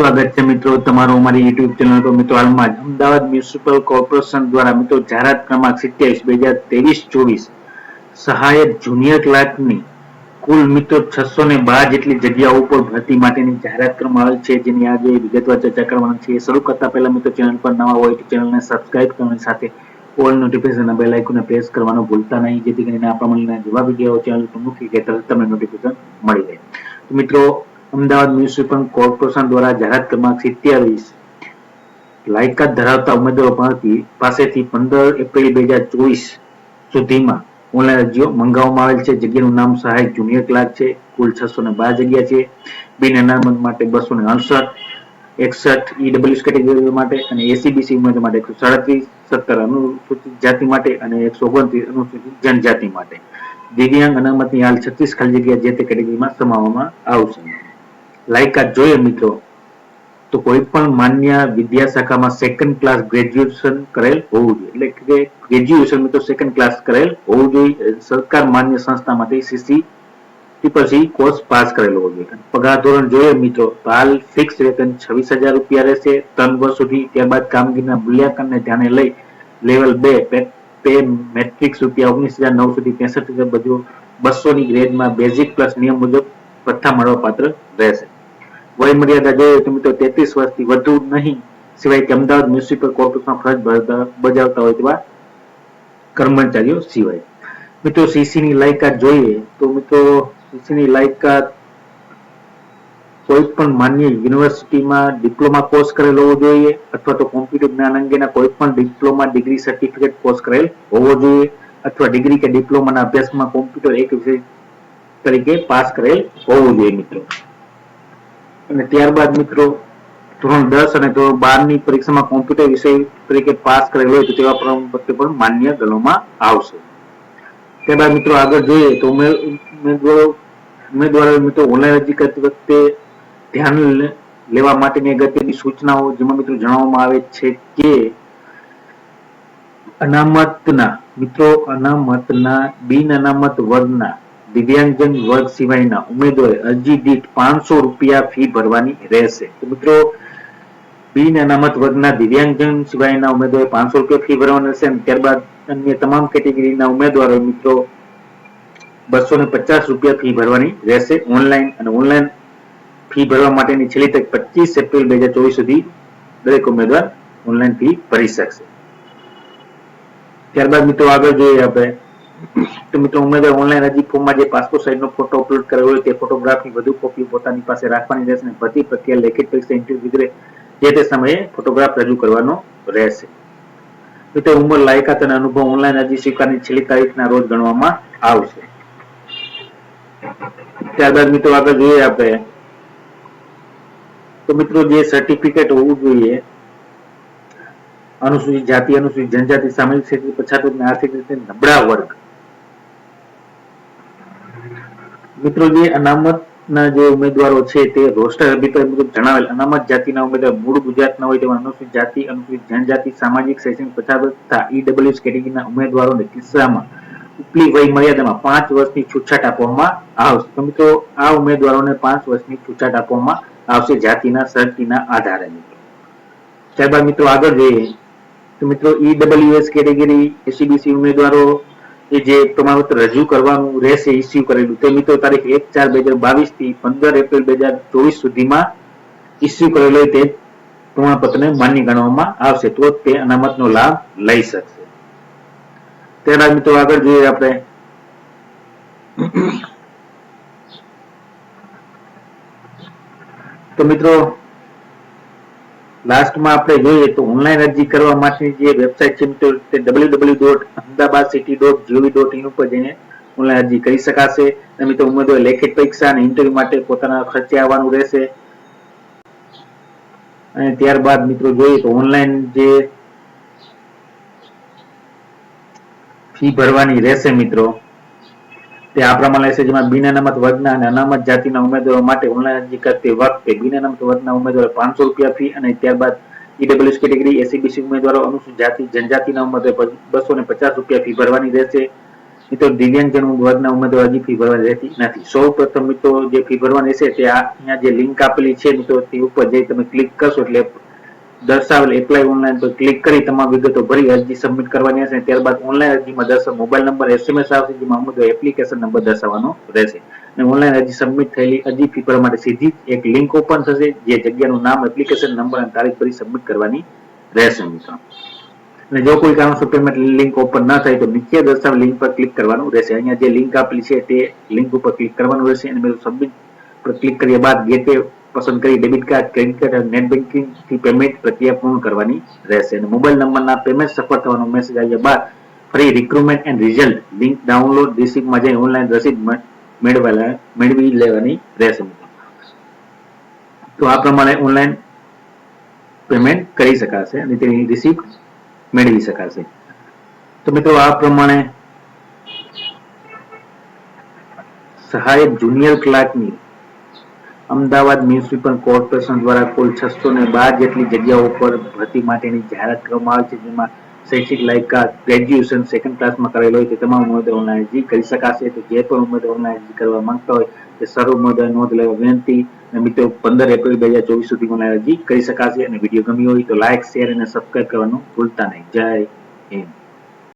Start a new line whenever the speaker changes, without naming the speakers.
સ્વાગત છે મિત્રો તમારો અમારી યુટ્યુબ ચેનલ પર। મિત્રો હાલમાં જ અમદાવાદ મ્યુનિસિપલ કોર્પોરેશન દ્વારા મિત્રો જાહેરાત ક્રમાંક 27/2023-24 સહાયક જુનિયર ક્લાર્કની કુલ મિત્રો 612 જેટલી જગ્યાઓ ઉપર ભરતી માટેની જાહેરાત કરવામાં આવેલ છે, જેની આજે વિગતવાર ચર્ચા કરવાની છે। શરૂ કરતા પહેલા મિત્રો ચેનલ પર નવા હોય તો ચેનલને સબસ્ક્રાઇબ કરવાની સાથે ઓલ નોટિફિકેશન બેલ આઇકોનને પ્રેસ કરવાનું ભૂલતા નહીં, જેથી કરીને આપણા મળીને જેવા વિડીયો ચેનલ પર મૂકી કે તરત તમને નોટિફિકેશન મળી રહે। તો મિત્રો અમદાવાદ મ્યુનિસિપલ કોર્પોરેશન દ્વારા જાહેરાત ક્રમાંક 27 લાયકાત ધરાવતા ઉમેદવારો પાસેથી 15 એપ્રિલ 2024 સુધીમાં ઓનલાઈન અરજીઓ મંગાવવામાં આવેલ છે। જગ્યાનું નામ સહાયક જુનિયર ક્લાર્ક છે। કુલ 612 જગ્યા છે। બિન અનામત માટે 268, 61 ઈડબ્લ્યુએસ કેટેગરી માટે અને એસીબીસી ઉમેદવાર માટે 137, 17 અનુસૂચિત જાતિ માટે અને 129 અનુસૂચિત જનજાતિ માટે। દિવ્યાંગ અનામતની હાલ 36 ખાલી જગ્યા જે તે કેટેગરીમાં સમાવવામાં આવશે। લાયકાત જોઈએ મિત્રો તો કોઈ પણ માન્ય વિદ્યા શાખામાં સેકન્ડ ક્લાસ ગ્રેજ્યુએશન કરેલ હોવું જોઈએ, એટલે કે ગ્રેજ્યુએશન મિત્રો સેકન્ડ ક્લાસ કરેલ હોવું જોઈએ। સરકાર માન્ય સંસ્થામાંથી CC કોર્સ પાસ કરેલો હોવો જોઈએ। પગાર ધોરણ જોઈએ મિત્રો તો હાલ ફિક્સ વેતન 26,000 રૂપિયા રહેશે 3 વર્ષ સુધી। ત્યારબાદ કામગીરીના મૂલ્યાંકનને ધ્યાને લઈ લેવલ 2 પે મેટ્રિક્સ રૂપિયા 19,963 બધું 200 ની ગ્રેડમાં બેઝિક પ્લસ નિયમ મુજબ ભથ્થા મળવા પાત્ર રહેશે। વય મર્યાદા જોઈએ તો મિત્રો 33 વર્ષથી વધુ નહીં, સિવાય કે અમદાવાદ મ્યુનિસિપલ કોર્પોરેશનમાં ફરજ બજાવતા હોય તેવા કર્મચારીઓ સિવાય। મિત્રો સીસી ની લાયકાત જોઈએ તો મિત્રો સીસી ની લાયકાત કોઈ પણ માન્ય યુનિવર્સિટીમાં ડિપ્લોમા કોર્સ કરેલો હોવો જોઈએ અથવા તો કોમ્પ્યુટર જ્ઞાન અંગેના કોઈ પણ ડિપ્લોમા ડિગ્રી સર્ટિફિકેટ કોર્સ કરેલ હોવો જોઈએ અથવા ડિગ્રી કે ડિપ્લોમાના અભ્યાસમાં કોમ્પ્યુટર એક વિષય તરીકે પાસ કરેલ હોવું જોઈએ મિત્રો। અને ત્યારબાદ મિત્રો ધોરણ 10 અને ધોરણ 12 ની પરીક્ષામાં કોમ્પ્યુટર વિષય તરીકે પાસ કરેલ હોય તો તેવા પ્રમાણપત્ર પણ માન્ય ગણવામાં આવશે। ત્યારબાદ મિત્રો આગળ જોઈએ તો ઉમેદવારો મિત્રો ઓનલાઈન અરજી કરતી વખતે ધ્યાન લેવા માટેની અગત્યની સૂચનાઓ, જેમાં મિત્રો જણાવવામાં આવે છે કે અનામતના બિન અનામત વર્ગના દિવ્યાંગજન વર્ગ સિવાયના ઉમેદવારે અરજી દીઠ 500 રૂપિયા ફી ભરવાની રહેશે। તો મિત્રો બિન અનામત વર્ગના દિવ્યાંગજન સિવાયના ઉમેદવારે 500 રૂપિયા ફી ભરવાની રહેશે। અને ત્યારબાદ અન્ય તમામ કેટેગરીના ઉમેદવારો મિત્રો 250 રૂપિયા ફી ભરવાની રહેશે ઓનલાઈન। અને ઓનલાઈન ફી ભરવા માટેની છેલ્લી તારીખ 25 એપ્રિલ 2024 સુધી દરેક ઉમેદવાર ઓનલાઈન ફી ભરી શકશે। ત્યારબાદ મિત્રો આગળ જોઈએ આપણે તો મિત્રો ઉમેદવાર ઓનલાઈન અરજી ફોર્મમાં જે પાસપોર્ટ સાઇઝનો ફોટો અપલોડ કરેલો હોય તે ફોટોગ્રાફની વધુ કોપી પોતાની પાસે રાખવાની રહેશે અને ભરતી પ્રક્રિયા લેખિત પરીક્ષા ઇન્ટરવ્યુ વગેરે જે તે સમયે ફોટોગ્રાફ રજૂ કરવાનો રહેશે। મિત્રો ઉંમર, લાયકાત અને અનુભવ ઓનલાઈન અરજી સ્વીકારની છેલ્લી તારીખના રોજ ગણવામાં આવશે। ત્યારબાદ મિત્રો આગળ જોઈએ આપણે તો મિત્રો જે સર્ટિફિકેટ હોવું જોઈએ અનુસૂચિત જાતિ, અનુસૂચિત જનજાતિ, સામાજિક ક્ષેત્રે પછાત અને આર્થિક રીતે નબળા વર્ગ મિત્રો જે અનામતના જે ઉમેદવારો છે તે રોસ્ટર અભિપ્રાય મુજબ જણાવેલ અનામત જાતિના ઉમેદવાર મૂળ ગુજરાતના હોય તેવા અનુસૂચિત જાતિ, અનુસૂચિત જનજાતિ, સામાજિક શૈક્ષણિક પછાત તથા ઈડબ્લ્યુએસ કેટેગરીના ઉમેદવારોને કિસ્સામાં ઉપલી વય મર્યાદામાં 5 વર્ષની છૂટછાટ આપવામાં આવશે। તો મિત્રો આ ઉમેદવારોને 5 વર્ષની છૂટછાટ આપવામાં આવશે જાતિના સર્ટિના આધારે મિત્રો। ત્યારબાદ મિત્રો આગળ જોઈએ તો મિત્રો ઈડબ્લ્યુએસ કેટેગરી એસીબીસી ઉમેદવારો એ જે પ્રમાણપત્ર રજૂ કરવાનું રહેશે ઇસ્યુ કરેલું તે મિત્રો તારીખ 1/4/2022 થી 15 એપ્રિલ 2024 સુધીમાં ઇસ્યુ કરેલું હોય તે પ્રમાણપત્રને માન્ય ગણવામાં આવશે, તો તે અનામતનો લાભ લઈ શકશે। ત્યારબાદ મિત્રો આગળ જોઈએ આપણે તો મિત્રો લાસ્ટમાં આપણે જોઈએ તો ઓનલાઈન અરજી કરવા માટેની જે વેબસાઇટ છે મિત્રો તે www.ahmedabadcity.gov.in ઉપર જઈને ઓનલાઈન અરજી કરી શકાશે। અને મિત્રો ઉમેદવારે લેખિત પરીક્ષા અને ઇન્ટરવ્યુ માટે પોતાના ખર્ચે આવવાનું રહેશે। અને ત્યારબાદ મિત્રો જોઈએ તો ઓનલાઈન જે ફી ભરવાની રહેશે મિત્રો તે આ પ્રમાણે રહેશે, જેમાં બિન અનામત વર્ગના અને અનામત જાતિના ઉમેદવારો માટે ઓનલાઈન અરજી કરતી વખતે બિન અનામત વર્ગના ઉમેદવારો 500 રૂપિયા ફી અને ત્યારબાદ ઈડબ્લ્યુએસ કેટેગરી એસીબીસી ઉમેદવારો અનુસૂચિત જાતિ જનજાતિના ઉમેદવારો 250 રૂપિયા ફી ભરવાની રહેશે। મિત્રો દિવ્યાંગજન વર્ગના ઉમેદવાર હજી ફી ભરવાની રહેતી નથી. સૌ પ્રથમ મિત્રો જે ફી ભરવાની છે તે અહીંયા જે લિંક આપેલી છે મિત્રો તે ઉપર જઈ તમે ક્લિક કરશો એટલે દર્શાવેલ એપ્લાય ઓનલાઈન પર ક્લિક કરી તમામ વિગતો ભરી અરજી સબમિટ કરવાની હશે. ત્યારબાદ ઓનલાઈન અરજીમાં મોબાઈલ નંબર SMS આવશે, જેમાં ઉમેદવાર એપ્લિકેશન નંબર દર્શાવવાનો રહેશે. અને ઓનલાઈન અરજી સબમિટ થયેલી અરજી ફી ભરવા માટે સીધી એક લિંક ઓપન થશે, જે જગ્યાનું નામ, એપ્લિકેશન નંબર અને તારીખ ભરી સબમિટ કરવાની રહેશે મિત્રો. અને જો કોઈ કારણસર પેમેન્ટ લિંક ઓપન ન થાય તો નીચે દર્શાવેલ લિંક પર ક્લિક કરવાનું રહેશે. અહીંયા જે લિંક આપેલી છે તે લિંક ઉપર ક્લિક કરવાનું રહેશે અને સબમિટ પર ક્લિક કર્યા બાદ ગેટવે પસંદ કરી ડેબિટ કાર્ડ, ક્રેડિટ કાર્ડ અને નેટ બેન્કિંગ થી પેમેન્ટ પ્રક્રિયા પૂર્ણ કરવાની રહેશે. અને મોબાઈલ નંબરના પેમેન્ટ સફળ થવાનો મેસેજ આવ્યા બાદ ફરી recruitment and result link download રિસીપ્ટમાં જઈ ઓનલાઈન રસીદ મેળવી લેવાની રહેશે. તો આ પ્રમાણે ઓનલાઈન પેમેન્ટ કરી શકાશે અને તેની રિસીપ્ટ મેળવી શકાશે. તો મિત્રો આ પ્રમાણે સહાયક જુનિયર ક્લાર્કની અમદાવાદ મ્યુનિસિપલ કોર્પોરેશન દ્વારા કુલ 612 જેટલી જગ્યાઓ પર ભરતી માટેની જાહેરાત કરવામાં આવી છે, જેમાં શૈક્ષિક લાયકાત ગ્રેજ્યુએશન સેકન્ડ ક્લાસમાં કરેલ હોય તે તમામ ઉમેદવારો ઓનલાઈન અરજી કરી શકાશે. તો જે પણ ઉમેદવારો ઓનલાઈન અરજી કરવા માંગતા હોય તે સર્વ ઉમેદવારોએ નોંધ લેવા વિનંતી. અને મિત્રો 15 એપ્રિલ 2024 સુધી ઓનલાઈન અરજી કરી શકાશે. અને વિડીયો ગમ્યો હોય તો લાઇક, શેર અને સબસ્ક્રાઇબ કરવાનું ભૂલતા નહીં. જય હિન્દ.